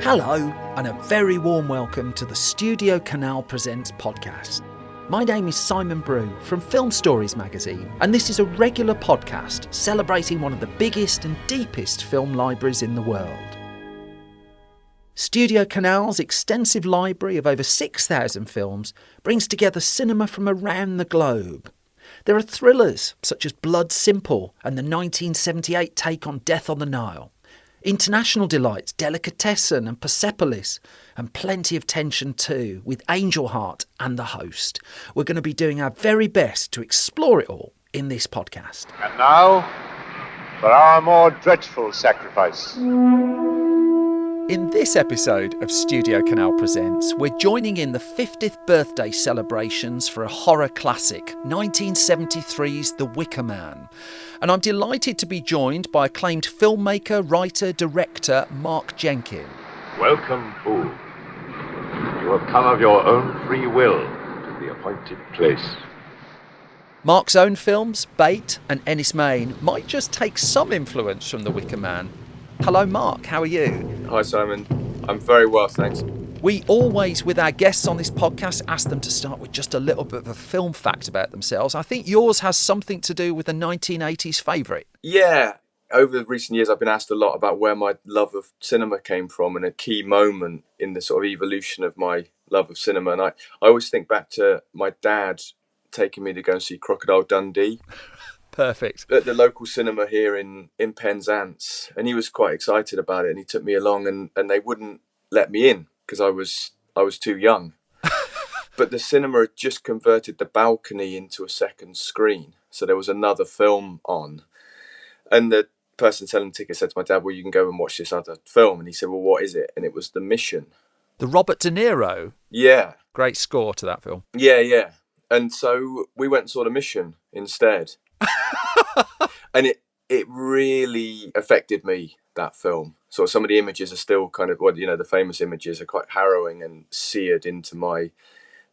Hello, and a very warm welcome to the STUDIOCANAL Presents podcast. My name is Simon Brew from Film Stories magazine, and this is a regular podcast celebrating one of the biggest and deepest film libraries in the world. STUDIOCANAL's extensive library of over 6,000 films brings together cinema from around the globe. There are thrillers such as Blood Simple and the 1978 take on Death on the Nile, international delights Delicatessen and Persepolis, and plenty of tension too with Angel Heart and The Host. We're going to be doing our very best to explore it all in this podcast. And now, for our more dreadful sacrifice. In this episode of STUDIOCANAL Presents, we're joining in the 50th birthday celebrations for a horror classic, 1973's The Wicker Man. And I'm delighted to be joined by acclaimed filmmaker, writer, director Mark Jenkin. Welcome, fool. You have come of your own free will to the appointed place. Mark's own films, Bait and Enys Man, might just take some influence from The Wicker Man. Hello Mark, how are you? Hi Simon, I'm very well, thanks. We always, with our guests on this podcast, ask them to start with just a little bit of a film fact about themselves. I think yours has something to do with a 1980s favourite. Yeah, over recent years I've been asked a lot about where my love of cinema came from and a key moment in the sort of evolution of my love of cinema. And I always think back to my dad taking me to go and see Crocodile Dundee. Perfect. At the local cinema here in Penzance, and he was quite excited about it, and he took me along, and they wouldn't let me in because I was too young. But the cinema had just converted the balcony into a second screen, so there was another film on, and the person selling tickets said to my dad, "Well, you can go and watch this other film," and he said, "Well, what is it?" And it was The Mission. The Robert De Niro. Yeah. Great score to that film. Yeah. And so we went and saw The Mission instead. And it really affected me, that film. So some of the images are still kind of, the famous images are quite harrowing and seared into my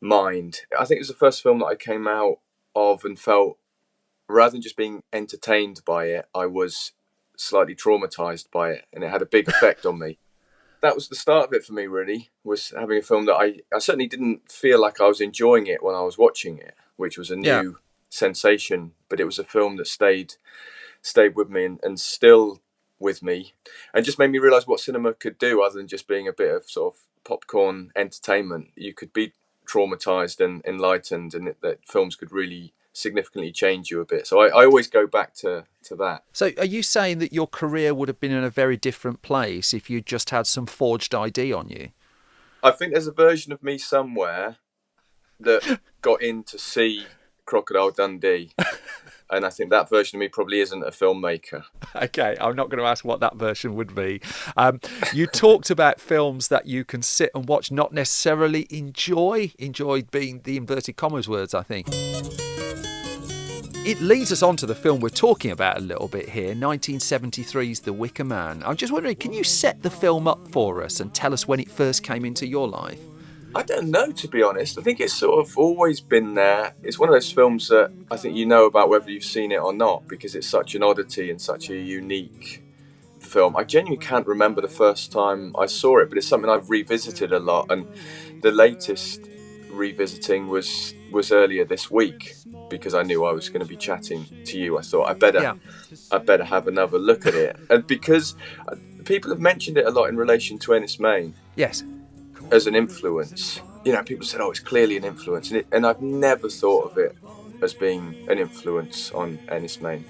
mind. I think it was the first film that I came out of and felt, rather than just being entertained by it, I was slightly traumatized by it, and it had a big effect on me. That was the start of it for me, really, was having a film that I certainly didn't feel like I was enjoying it when I was watching it, which was a new sensation, but it was a film that stayed with me and still with me, and just made me realise what cinema could do other than just being a bit of sort of popcorn entertainment. You could be traumatised and enlightened, and that films could really significantly change you a bit. So I always go back to that. So are you saying that your career would have been in a very different place if you just had some forged ID on you? I think there's a version of me somewhere that got in to see Crocodile Dundee, and I think that version of me probably isn't a filmmaker. Okay, I'm not going to ask what that version would be. You talked about films that you can sit and watch, not necessarily enjoy being the inverted commas words, I think. It leads us on to the film we're talking about a little bit here, 1973's The Wicker Man. I'm just wondering, can you set the film up for us and tell us when it first came into your life? I don't know, to be honest. I think it's sort of always been there. It's one of those films that I think you know about whether you've seen it or not, because it's such an oddity and such a unique film. I genuinely can't remember the first time I saw it, but it's something I've revisited a lot. And the latest revisiting was earlier this week, because I knew I was going to be chatting to you. I thought I better have another look at it. And because people have mentioned it a lot in relation to Enys Man. Yes. As an influence, people said, "Oh, it's clearly an influence," and I've never thought of it as being an influence on Enys Man.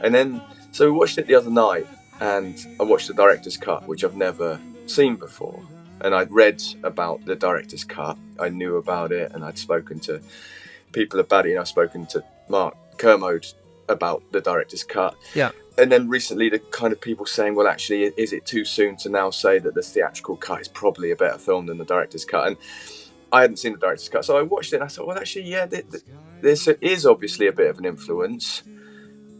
And then, so we watched it the other night, and I watched the director's cut, which I've never seen before. And I'd read about the director's cut, I knew about it, and I'd spoken to people about it. I've spoken to Mark Kermode about the director's cut. Yeah. And then recently the kind of people saying, well, actually, is it too soon to now say that the theatrical cut is probably a better film than the director's cut? And I hadn't seen the director's cut, so I watched it and I thought, well, actually, yeah, this is obviously a bit of an influence.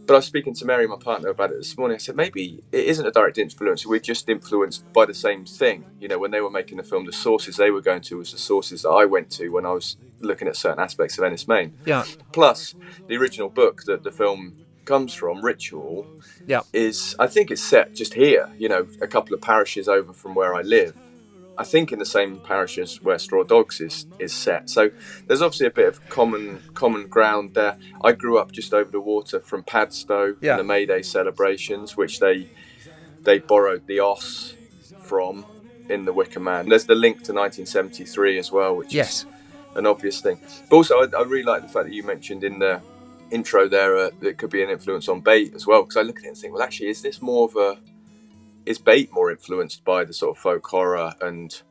But I was speaking to Mary, my partner, about it this morning. I said, maybe it isn't a direct influence. We're just influenced by the same thing. When they were making the film, the sources they were going to was the sources that I went to when I was looking at certain aspects of Enys Man. Yeah. Plus, the original book that the film comes from, Ritual, is, I think it's set just here, a couple of parishes over from where I live. I think in the same parish as where Straw Dogs is set. So there's obviously a bit of common ground there. I grew up just over the water from Padstow and the May Day celebrations, which they borrowed the os from in the Wicker Man. There's the link to 1973 as well, which is an obvious thing. But also, I really like the fact that you mentioned in the intro there that it could be an influence on Bait as well, because I look at it and think, well, actually, is Bait more influenced by the sort of folk horror and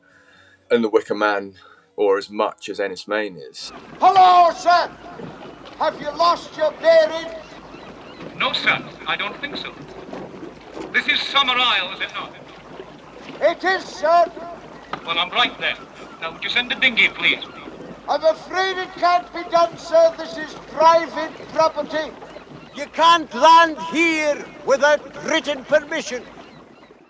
the Wicker Man, or as much as Enys Man is? Hello, sir! Have you lost your bearings? No, sir, I don't think so. This is Summer Isle, is it not? It is, sir. Well, I'm right there. Now, would you send a dinghy, please? I'm afraid it can't be done, sir. This is private property. You can't land here without written permission.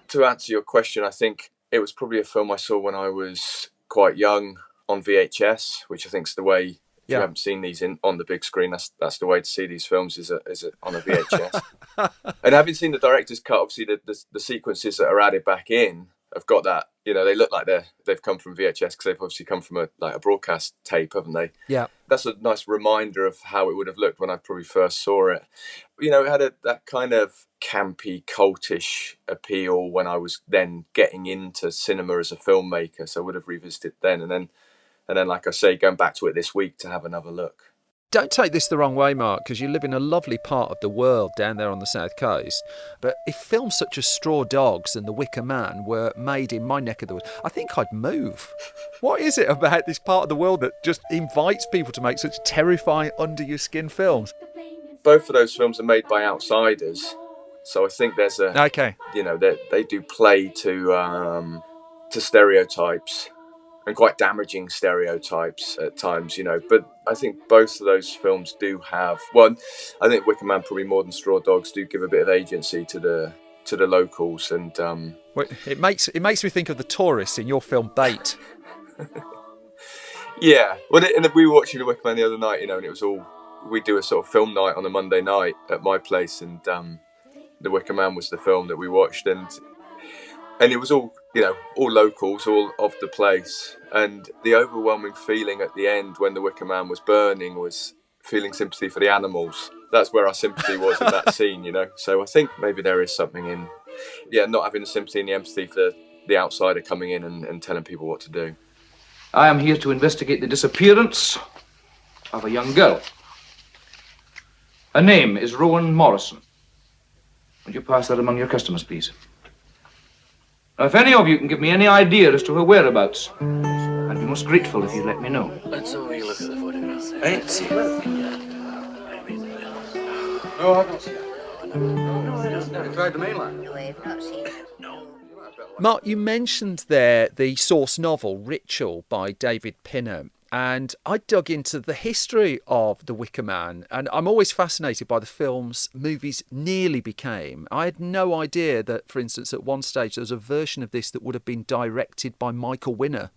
To answer your question, I think it was probably a film I saw when I was quite young on VHS, which I think is the way. If you haven't seen these on the big screen, that's the way to see these films is on a VHS. And having seen the director's cut, obviously the sequences that are added back in have got that. They look like they've come from VHS because they've obviously come from a broadcast tape, haven't they? Yeah. That's a nice reminder of how it would have looked when I probably first saw it. It had that kind of campy, cultish appeal when I was then getting into cinema as a filmmaker. So I would have revisited then, and then, like I say, going back to it this week to have another look. Don't take this the wrong way, Mark, because you live in a lovely part of the world down there on the south coast. But if films such as Straw Dogs and The Wicker Man were made in my neck of the woods, I think I'd move. What is it about this part of the world that just invites people to make such terrifying, under-your-skin films? Both of those films are made by outsiders, so I think there's they do play to stereotypes. And quite damaging stereotypes at times, But I think both of those films do have. Well, I think Wicker Man probably more than Straw Dogs do give a bit of agency to the locals, and it makes me think of the tourists in your film Bait. Yeah, well, and we were watching the Wicker Man the other night, and it was all we do a sort of film night on a Monday night at my place, and the Wicker Man was the film that we watched, and it was all all locals, all of the place. And the overwhelming feeling at the end when the Wicker Man was burning was feeling sympathy for the animals. That's where our sympathy was in that scene, So I think maybe there is something in, not having the sympathy and the empathy for the outsider coming in and telling people what to do. I am here to investigate the disappearance of a young girl. Her name is Rowan Morrison. Would you pass that among your customers, please? Now, if any of you can give me any idea as to her whereabouts, I'd be most grateful if you'd let me know. Let's have a look at the photograph. I ain't seen No, I've not seen it. No, I don't. Tried the mainland. No, I've not seen it. Mark, you mentioned there the source novel Ritual by David Pinner. And I dug into the history of The Wicker Man, and I'm always fascinated by the films movies nearly became. I had no idea that, for instance, at one stage there was a version of this that would have been directed by Michael Winner,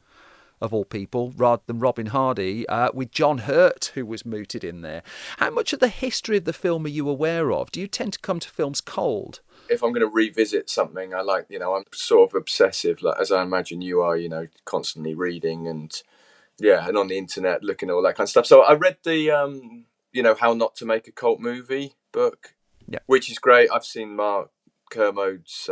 of all people, rather than Robin Hardy, with John Hurt, who was mooted in there. How much of the history of the film are you aware of? Do you tend to come to films cold? If I'm going to revisit something, I like, I'm sort of obsessive, like, as I imagine you are, constantly reading and on the internet, looking at all that kind of stuff. So I read the, How Not to Make a Cult Movie book, which is great. I've seen Mark Kermode's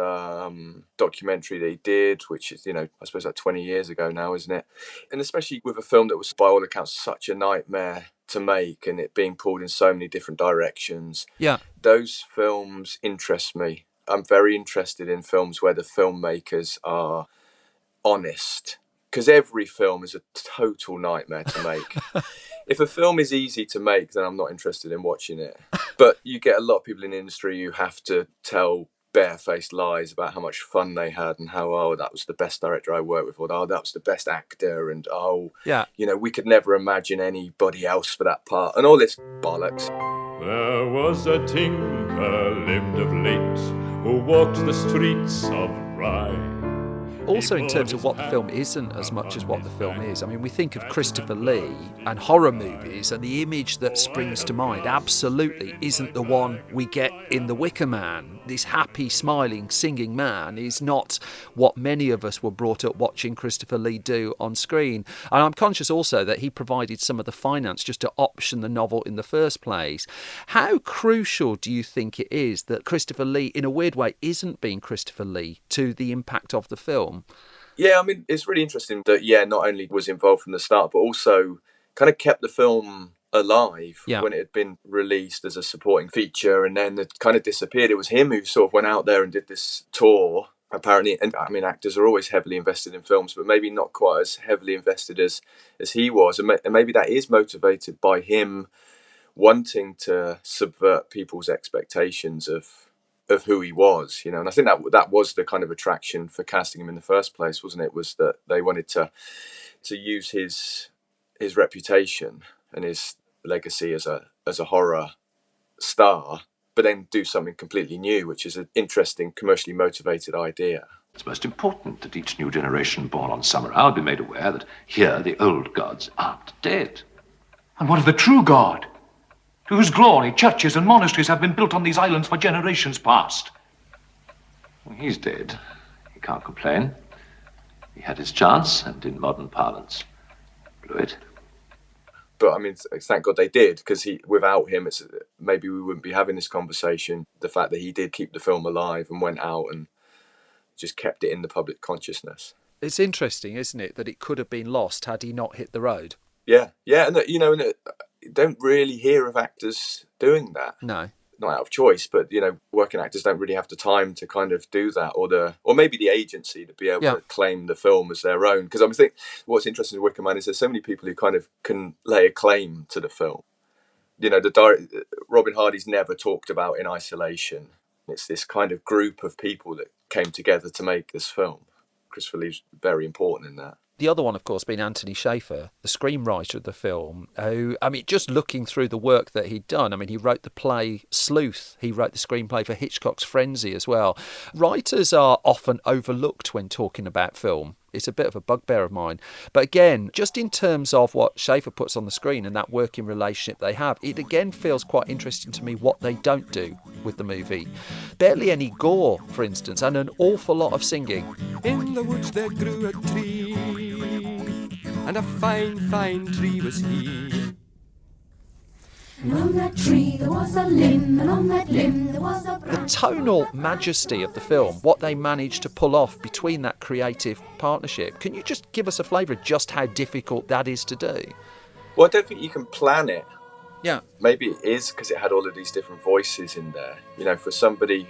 documentary that he did, which is, I suppose like 20 years ago now, isn't it? And especially with a film that was, by all accounts, such a nightmare to make, and it being pulled in so many different directions. Yeah. Those films interest me. I'm very interested in films where the filmmakers are honest, because every film is a total nightmare to make. If a film is easy to make, then I'm not interested in watching it. But you get a lot of people in the industry who have to tell barefaced lies about how much fun they had and how, that was the best director I worked with, or that was the best actor, and we could never imagine anybody else for that part, and all this bollocks. There was a tinker lived of late who walked the streets of Rye. Also, in terms of what the film isn't as much as what the film is. I mean, we think of Christopher Lee and horror movies, and the image that springs to mind absolutely isn't the one we get in The Wicker Man. this happy, smiling, singing man is not what many of us were brought up watching Christopher Lee do on screen. And I'm conscious also that he provided some of the finance just to option the novel in the first place. How crucial do you think it is that Christopher Lee, in a weird way, isn't being Christopher Lee to the impact of the film? Yeah, I mean, it's really interesting that, not only was involved from the start, but also kind of kept the film alive when it had been released as a supporting feature, and then it kind of disappeared. It was him who sort of went out there and did this tour, apparently. And I mean, actors are always heavily invested in films, but maybe not quite as heavily invested as he was. And maybe that is motivated by him wanting to subvert people's expectations of who he was, and I think that was the kind of attraction for casting him in the first place, wasn't it? Was that they wanted to use his reputation and his legacy as a horror star, but then do something completely new, which is an interesting, commercially motivated idea. It's most important that each new generation born on Summer Isle be made aware that here the old gods aren't dead. And what of the true God, to whose glory churches and monasteries have been built on these islands for generations past? Well, he's dead. He can't complain. He had his chance, and in modern parlance, blew it. But I mean, thank God they did, because without him, maybe we wouldn't be having this conversation. The fact that he did keep the film alive and went out and just kept it in the public consciousness. It's interesting, isn't it, that it could have been lost had he not hit the road. Yeah, and you don't really hear of actors doing that. No. Not out of choice, but working actors don't really have the time to kind of do that, or maybe the agency to be able to claim the film as their own. Because I think what's interesting in Wicker Man is there's so many people who kind of can lay a claim to the film. Robin Hardy's never talked about in isolation. It's this kind of group of people that came together to make this film. Christopher Lee's very important in that. The other one, of course, being Anthony Shaffer, the screenwriter of the film, who, I mean, just looking through the work that he'd done, I mean, he wrote the play Sleuth, he wrote the screenplay for Hitchcock's Frenzy as well. Writers are often overlooked when talking about film. It's a bit of a bugbear of mine. But again, just in terms of what Shaffer puts on the screen and that working relationship they have, it again feels quite interesting to me what they don't do with the movie. Barely any gore, for instance, and an awful lot of singing. In the woods there grew a tree, and a fine, fine tree was he. And on that tree there was a limb, and on that limb there was a branch. The tonal majesty of the film, what they managed to pull off between that creative partnership. Can you just give us a flavour of just how difficult that is to do? Well, I don't think you can plan it. Yeah. Maybe it is because it had all of these different voices in there. For somebody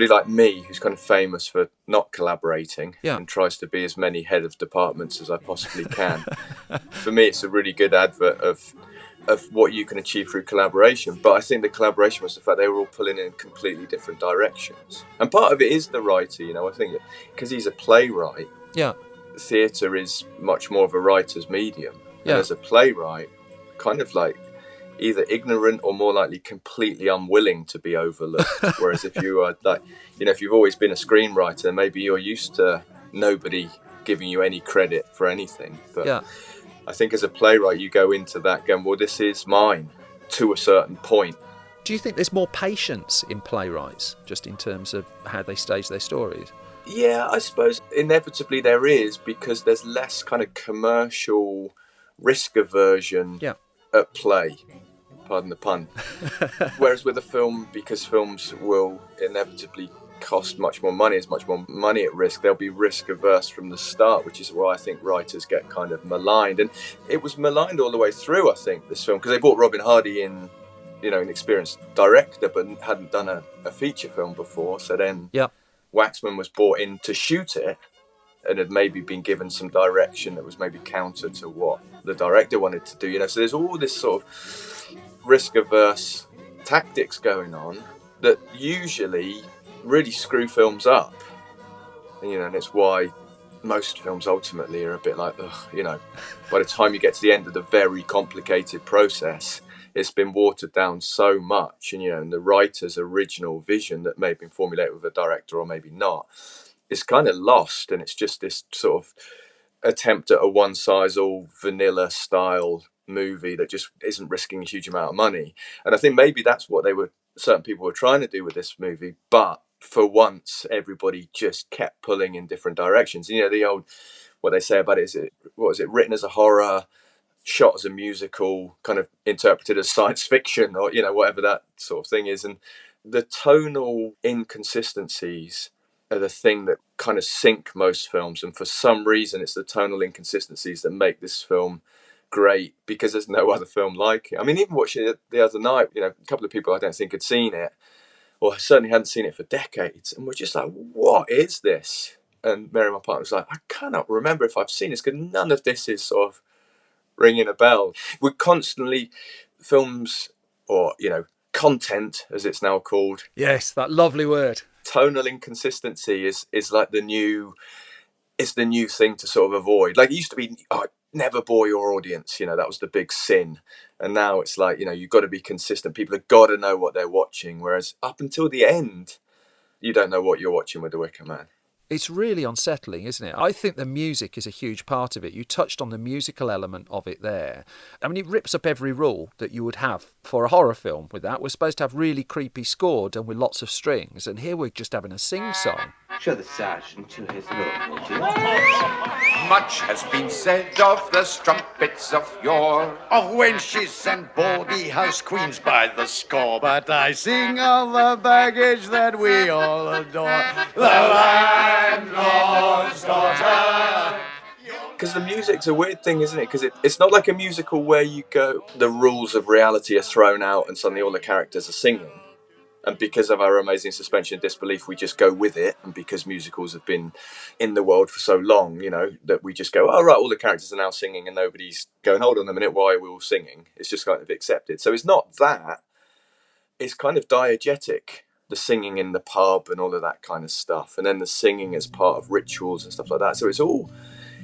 like me, who's kind of famous for not collaborating and tries to be as many head of departments as I possibly can. For me, it's a really good advert of what you can achieve through collaboration. But I think the collaboration was the fact they were all pulling in completely different directions. And part of it is the writer, I think, because he's a playwright. Yeah. Theatre is much more of a writer's medium. Yeah. And as a playwright, kind of like either ignorant or more likely completely unwilling to be overlooked. Whereas if you are if you've always been a screenwriter, maybe you're used to nobody giving you any credit for anything. But I think as a playwright, you go into that going, well, this is mine to a certain point. Do you think there's more patience in playwrights, just in terms of how they stage their stories? Yeah, I suppose inevitably there is, because there's less kind of commercial risk aversion at play. Pardon the pun. Whereas with a film, because films will inevitably cost much more money, there's much more money at risk, they'll be risk averse from the start, which is why I think writers get kind of maligned. And it was maligned all the way through, I think, this film, because they brought Robin Hardy in, an experienced director, but hadn't done a feature film before. So then Waxman was brought in to shoot it and had maybe been given some direction that was maybe counter to what the director wanted to do. So there's all this sort of risk-averse tactics going on that usually really screw films up, and it's why most films ultimately are a bit like, by the time you get to the end of the very complicated process, it's been watered down so much, and the writer's original vision that may have been formulated with a director or maybe not is kind of lost, and it's just this sort of attempt at a one-size-all vanilla style movie that just isn't risking a huge amount of money. And I think maybe that's what they were certain people were trying to do with this movie, but for once, everybody just kept pulling in different directions. You know, the old, what they say about it is, written as a horror, shot as a musical, kind of interpreted as science fiction, or, you know, whatever that sort of thing is. And the tonal inconsistencies are the thing that kind of sink most films. And for some reason, it's the tonal inconsistencies that make this film great, because there's no other film like it. I mean, even watching it the other night, you know, a couple of people I don't think had seen it, or certainly hadn't seen it for decades, and we're just like, what is this? And Mary, my partner, was like, I cannot remember if I've seen this, because none of this is sort of ringing a bell. We're constantly, films, or, you know, content, as it's now called. Yes, that lovely word. Tonal inconsistency is like the new thing to sort of avoid. Like, it used to be, never bore your audience, you know, that was the big sin. And now it's like, you know, you've got to be consistent. People have got to know what they're watching. Whereas up until the end, you don't know what you're watching with The Wicker Man. It's really unsettling, isn't it? I think the music is a huge part of it. You touched on the musical element of it there. I mean, it rips up every rule that you would have for a horror film with that. We're supposed to have really creepy score done with lots of strings, and here we're just having a sing-song. Show the sergeant to his room, would you? Much has been said of the strumpets of yore, Of wenches and bawdy house queens by the score, but I sing of the baggage that we all adore. The landlord's daughter. Because the music's a weird thing, isn't it? Because it's not like a musical where you go, the rules of reality are thrown out and suddenly all the characters are singing. And because of our amazing suspension of disbelief, we just go with it. And because musicals have been in the world for so long, you know, that we just go, oh, right, all the characters are now singing and nobody's going, hold on a minute, why are we all singing? It's just kind of accepted. So it's not that. It's kind of diegetic, the singing in the pub and all of that kind of stuff. And then the singing as part of rituals and stuff like that. So it's all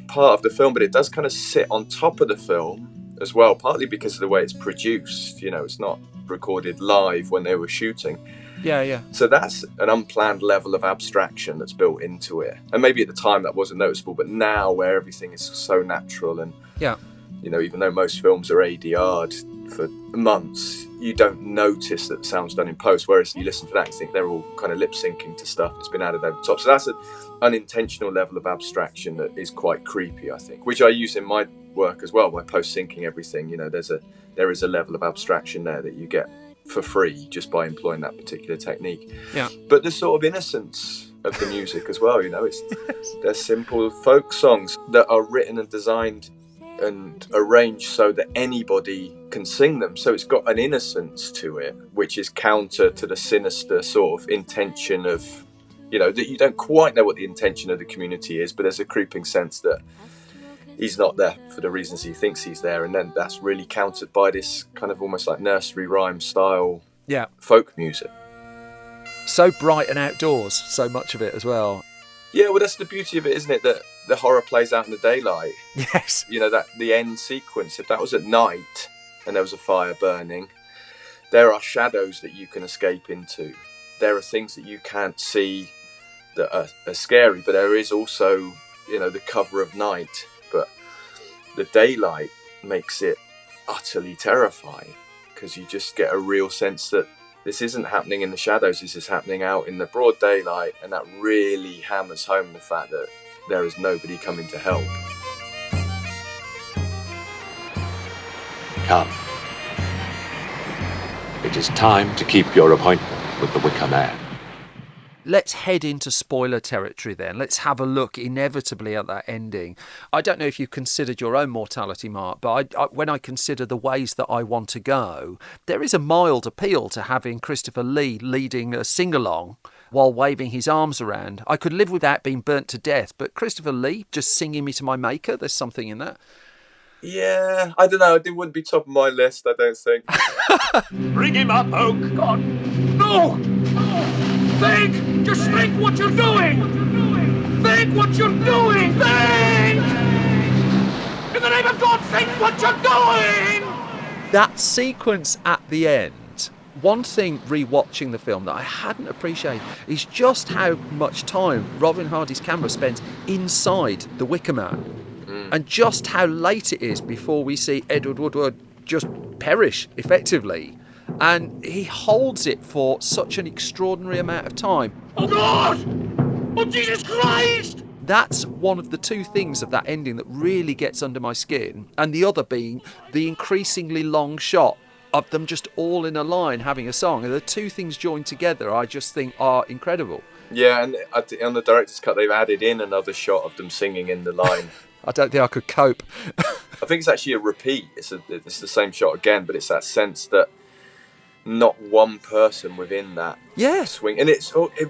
part of the film, but it does kind of sit on top of the film as well, partly because of the way it's produced. You know, it's not recorded live when they were shooting. Yeah. So that's an unplanned level of abstraction that's built into it. And maybe at the time that wasn't noticeable, but now where everything is so natural and, you know, even though most films are ADR'd for months, you don't notice that the sound's done in post, whereas you listen to that, you think they're all kind of lip syncing to stuff that's been added over the top. So that's an unintentional level of abstraction that is quite creepy, I think, which I use in my work as well by post syncing everything. You know, there is a level of abstraction there that you get for free just by employing that particular technique. Yeah. But the sort of innocence of the music as well, you know, they're simple folk songs that are written and designed and arranged so that anybody can sing them. So it's got an innocence to it, which is counter to the sinister sort of intention of, you know, that you don't quite know what the intention of the community is, but there's a creeping sense that he's not there for the reasons he thinks he's there. And then that's really countered by this kind of almost like nursery rhyme style folk music. So bright and outdoors, so much of it as well. Yeah, well, that's the beauty of it, isn't it? That the horror plays out in the daylight. Yes. You know, that the end sequence, if that was at night and there was a fire burning, there are shadows that you can escape into. There are things that you can't see that are scary, but there is also, you know, the cover of night. But the daylight makes it utterly terrifying, because you just get a real sense that this isn't happening in the shadows, this is happening out in the broad daylight, and that really hammers home the fact that there is nobody coming to help. Come. It is time to keep your appointment with the Wicker Man. Let's head into spoiler territory then. Let's have a look inevitably at that ending. I don't know if you've considered your own mortality, Mark, but when I consider the ways that I want to go, there is a mild appeal to having Christopher Lee leading a sing-along while waving his arms around. I could live without being burnt to death, but Christopher Lee just singing me to my maker, there's something in that. Yeah, I don't know, it wouldn't be top of my list, I don't think. Bring him up, Oak. God, no! Think! Just think what you're doing! Think what you're doing! Think! In the name of God, think what you're doing! That sequence at the end, one thing re-watching the film that I hadn't appreciated is just how much time Robin Hardy's camera spends inside the Wicker Man. And just how late it is before we see Edward Woodward just perish, effectively. And he holds it for such an extraordinary amount of time. Oh God! Oh Jesus Christ! That's one of the two things of that ending that really gets under my skin, and the other being the increasingly long shot of them just all in a line having a song. And the two things joined together, I just think, are incredible. Yeah, and on the director's cut, they've added in another shot of them singing in the line. I don't think I could cope. I think it's actually a repeat. It's the same shot again, but it's that sense that not one person within that swing. And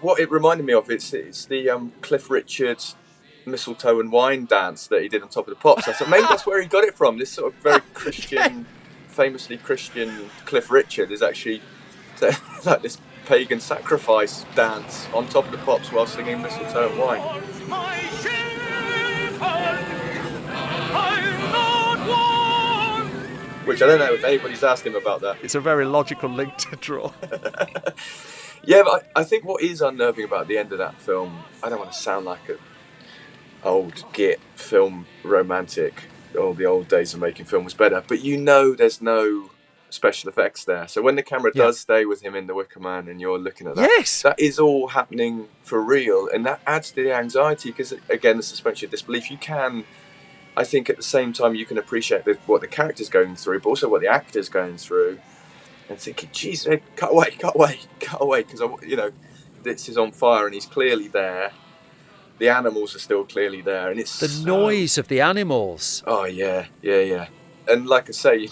what it reminded me of. It's the Cliff Richard's mistletoe and wine dance that he did on Top of the Pops. I thought maybe that's where he got it from. This sort of very Christian, famously Christian Cliff Richard is actually like this pagan sacrifice dance on Top of the Pops while singing mistletoe and wine. Which I don't know if anybody's asked him about that. It's a very logical link to draw. Yeah, but I think what is unnerving about the end of that film, I don't want to sound like an old git film romantic, all the old days of making film was better, but there's no special effects there. So when the camera does stay with him in the Wicker Man and you're looking at that, that is all happening for real, and that adds to the anxiety because, again, the suspension of disbelief. You can, I think, at the same time you can appreciate what the character's going through, but also what the actor's going through, and thinking, geez, cut away, because this is on fire and he's clearly there. The animals are still clearly there, and it's the noise of the animals. Oh yeah. And like I say,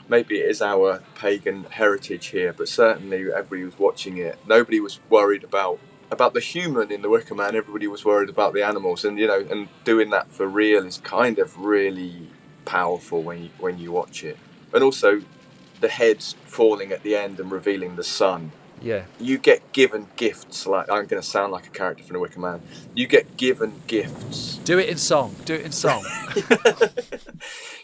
maybe it is our pagan heritage here, but certainly everybody was watching it. Nobody was worried about the human in the Wicker Man. Everybody was worried about the animals, and and doing that for real is kind of really powerful when you watch it. And also, the head falling at the end and revealing the sun. Yeah. You get given gifts, like, I'm going to sound like a character from the Wicker Man. You get given gifts. Do it in song.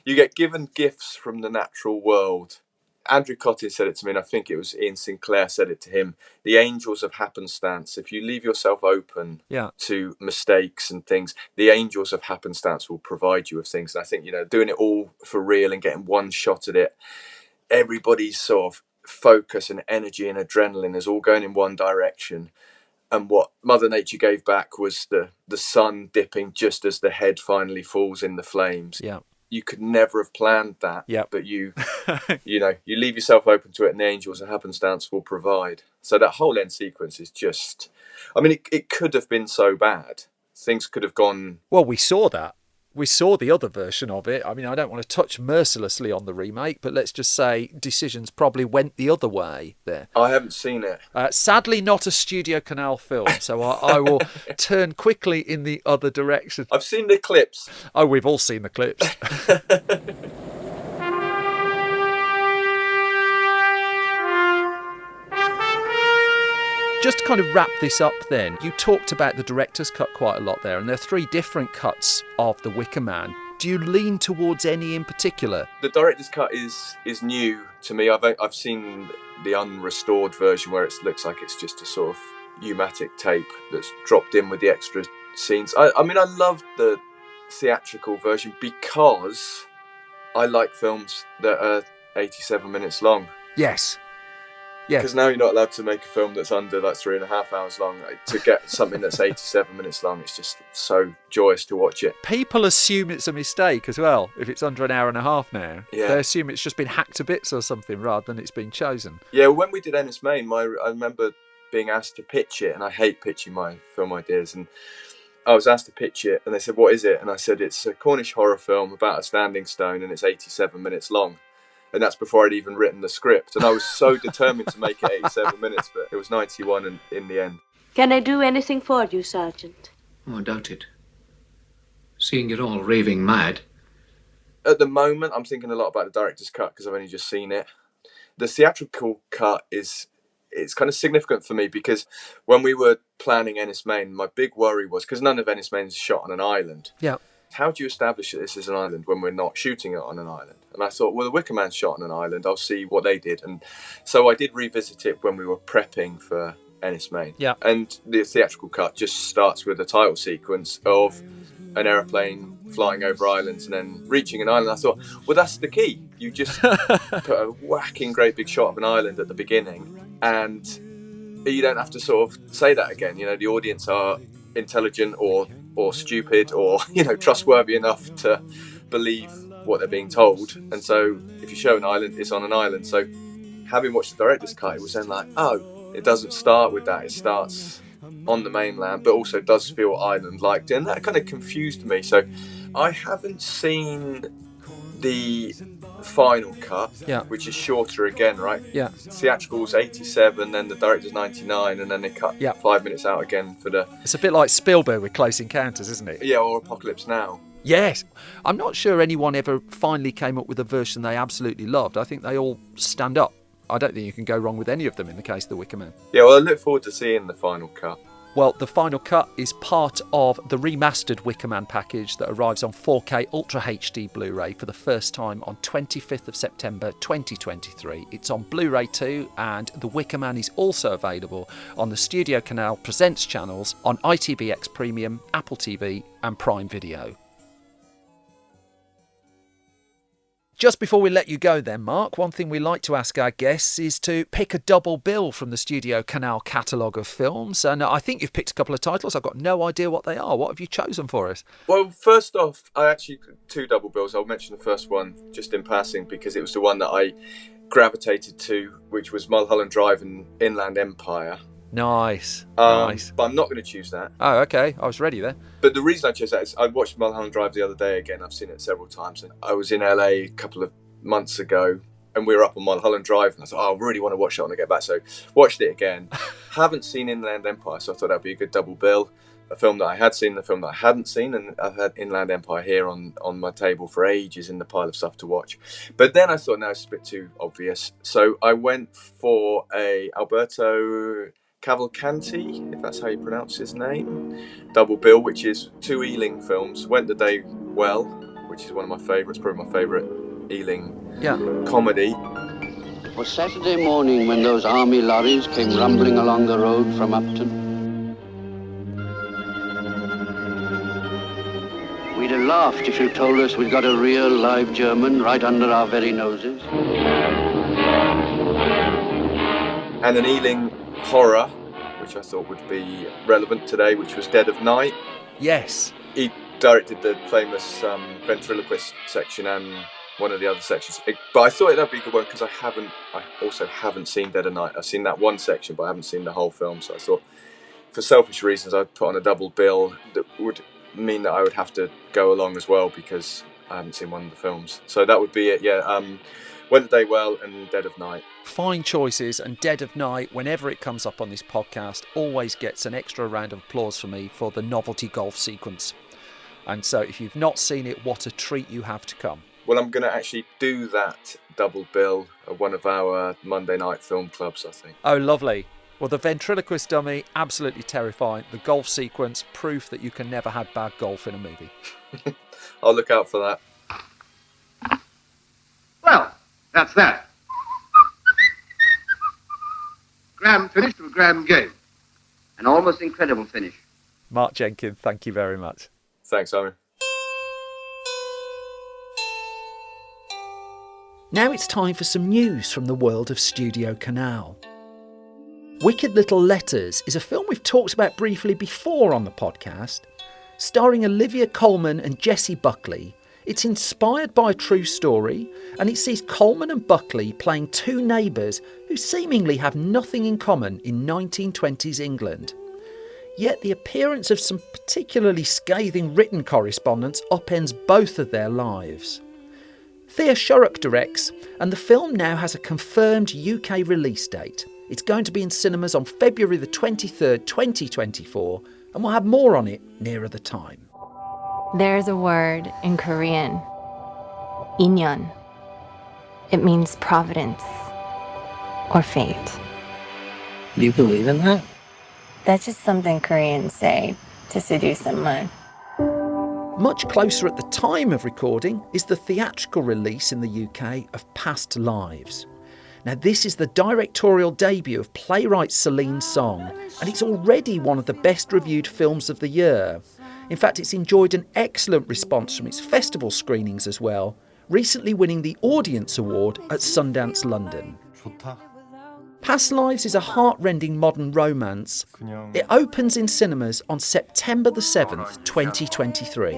You get given gifts from the natural world. Andrew Cottin said it to me, and I think it was Ian Sinclair said it to him. The angels of happenstance. If you leave yourself open to mistakes and things, the angels of happenstance will provide you with things. And I think, doing it all for real and getting one shot at it, everybody's sort of focus and energy and adrenaline is all going in one direction, and what Mother Nature gave back was the sun dipping just as the head finally falls in the flames. You could never have planned that, but you leave yourself open to it, and the angels of happenstance will provide. So that whole end sequence is just, I mean, it could have been so bad. Things could have gone. Well, we saw that. We saw the other version of it. I mean, I don't want to touch mercilessly on the remake, but let's just say decisions probably went the other way there. I haven't seen it. Sadly, not a STUDIOCANAL film, so I will turn quickly in the other direction. I've seen the clips. Oh, we've all seen the clips. Just to kind of wrap this up then, you talked about the director's cut quite a lot there, and there are 3 different cuts of The Wicker Man. Do you lean towards any in particular? The director's cut is new to me. I've seen the unrestored version where it looks like it's just a sort of pneumatic tape that's dropped in with the extra scenes. I mean, I love the theatrical version because I like films that are 87 minutes long. Yes. Because now you're not allowed to make a film that's under like 3.5 hours long. To get something that's 87 minutes long, it's just so joyous to watch it. People assume it's a mistake as well. If it's under an hour and a half now, they assume it's just been hacked to bits or something rather than it's been chosen. Yeah, when we did Enys Man, I remember being asked to pitch it, and I hate pitching my film ideas. And I was asked to pitch it, and they said, "What is it?" And I said, "It's a Cornish horror film about a standing stone, and it's 87 minutes long." And that's before I'd even written the script. And I was so determined to make it 87 minutes, but it was 91 in the end. Can I do anything for you, Sergeant? Oh, I doubt it. Seeing you're all raving mad. At the moment, I'm thinking a lot about the director's cut because I've only just seen it. The theatrical cut it's kind of significant for me because when we were planning Enys Man, my big worry was, because none of Enys Man is shot on an island. Yeah. How do you establish that this is an island when we're not shooting it on an island? And I thought, well, the Wicker Man shot on an island. I'll see what they did. And so I did revisit it when we were prepping for Enys Man. Yeah. And the theatrical cut just starts with a title sequence of an aeroplane flying over islands and then reaching an island. I thought, well, that's the key. You just put a whacking great big shot of an island at the beginning, and you don't have to sort of say that again. You know, the audience are intelligent or stupid or, you know, trustworthy enough to believe what they're being told. And so if you show an island, it's on an island. So having watched the director's cut, it was then like, oh, it doesn't start with that. It starts on the mainland, but also does feel island-like. And that kind of confused me. So I haven't seen the final cut, which is shorter again, right? Yeah. Theatrical's 87, then the director's 99, and then they cut 5 minutes out again for the... It's a bit like Spielberg with Close Encounters, isn't it? Yeah, or Apocalypse Now. Yes. I'm not sure anyone ever finally came up with a version they absolutely loved. I think they all stand up. I don't think you can go wrong with any of them in the case of The Wicker Man. Yeah, well, I look forward to seeing the final cut. Well, the final cut is part of the remastered Wicker Man package that arrives on 4K Ultra HD Blu-ray for the first time on 25th of September 2023. It's on Blu-ray too, and The Wicker Man is also available on the STUDIOCANAL Presents channels on ITVX Premium, Apple TV and Prime Video. Just before we let you go then, Mark, one thing we like to ask our guests is to pick a double bill from the STUDIOCANAL catalogue of films. And I think you've picked a couple of titles. I've got no idea what they are. What have you chosen for us? Well, first off, I actually two double bills. I'll mention the first one just in passing because it was the one that I gravitated to, which was Mulholland Drive and Inland Empire. Nice. Nice. But I'm not going to choose that. Oh, okay. I was ready there. But the reason I chose that is I watched Mulholland Drive the other day again. I've seen it several times. And I was in LA a couple of months ago and we were up on Mulholland Drive and I thought, I really want to watch that when I get back. So watched it again. Haven't seen Inland Empire, so I thought that'd be a good double bill. A film that I had seen, the film that I hadn't seen, and I've had Inland Empire here on my table for ages in the pile of stuff to watch. But then I thought, no, it's a bit too obvious. So I went for a Alberto Cavalcanti, if that's how you pronounce his name, double bill, which is two Ealing films. Went the Day Well, which is one of my favourites, probably my favourite Ealing comedy. It was Saturday morning when those army lorries came rumbling along the road from Upton. We'd have laughed if you told us we'd got a real live German right under our very noses. And an Ealing horror, which I thought would be relevant today, which was Dead of Night. Yes. He directed the famous ventriloquist section and one of the other sections. But I thought that'd be a good one because I also haven't seen Dead of Night. I've seen that one section, but I haven't seen the whole film. So I thought, for selfish reasons, I'd put on a double bill that would mean that I would have to go along as well because I haven't seen one of the films. So that would be it, Went the Day Well and Dead of Night. Fine choices, and Dead of Night, whenever it comes up on this podcast, always gets an extra round of applause for me for the novelty golf sequence. And so if you've not seen it, what a treat you have to come. Well, I'm going to actually do that double bill at one of our Monday night film clubs, I think. Oh, lovely. Well, the ventriloquist dummy, absolutely terrifying. The golf sequence, proof that you can never have bad golf in a movie. I'll look out for that. Well, that's that. Grand finish to a grand game. An almost incredible finish. Mark Jenkin, thank you very much. Thanks, Simon. Now it's time for some news from the world of STUDIOCANAL. Wicked Little Letters is a film we've talked about briefly before on the podcast. Starring Olivia Colman and Jessie Buckley, it's inspired by a true story, and it sees Colman and Buckley playing two neighbours who seemingly have nothing in common in 1920s England. Yet the appearance of some particularly scathing written correspondence upends both of their lives. Thea Shurrock directs, and the film now has a confirmed UK release date. It's going to be in cinemas on February the 23rd, 2024, and we'll have more on it nearer the time. There's a word in Korean, 인연. It means providence or fate. Do you believe in that? That's just something Koreans say to seduce someone. Much closer at the time of recording is the theatrical release in the UK of Past Lives. Now, this is the directorial debut of playwright Celine Song, and it's already one of the best reviewed films of the year. In fact, it's enjoyed an excellent response from its festival screenings as well, recently winning the Audience Award at Sundance London. Past Lives is a heart-rending modern romance. It opens in cinemas on September the 7th, 2023.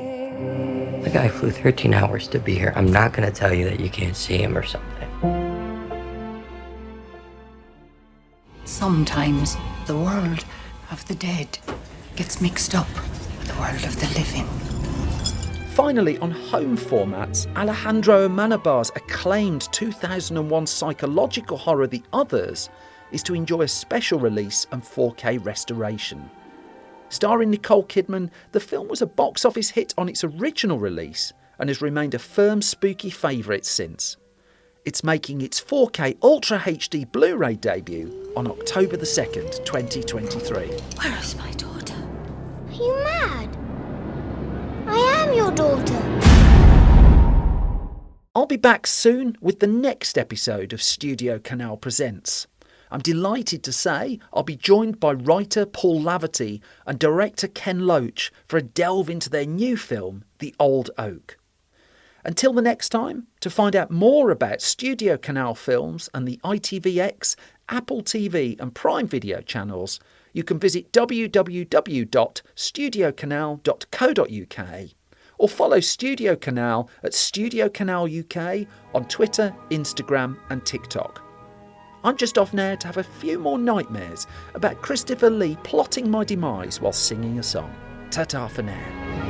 The guy flew 13 hours to be here. I'm not going to tell you that you can't see him or something. Sometimes the world of the dead gets mixed up with the world of the living. Finally, on home formats, Alejandro Amenabar's acclaimed 2001 psychological horror The Others is to enjoy a special release and 4K restoration. Starring Nicole Kidman, the film was a box office hit on its original release and has remained a firm spooky favourite since. It's making its 4K Ultra HD Blu-ray debut on October the 2nd, 2023. Where is my daughter? Are you mad? I am your daughter. I'll be back soon with the next episode of Studio Canal Presents. I'm delighted to say I'll be joined by writer Paul Laverty and director Ken Loach for a delve into their new film, The Old Oak. Until the next time, to find out more about Studio Canal films and the ITVX, Apple TV and Prime Video channels, you can visit www.studiocanal.co.uk or follow Studio Canal at Studio Canal UK on Twitter, Instagram and TikTok. I'm just off now to have a few more nightmares about Christopher Lee plotting my demise while singing a song. Ta-ta for now.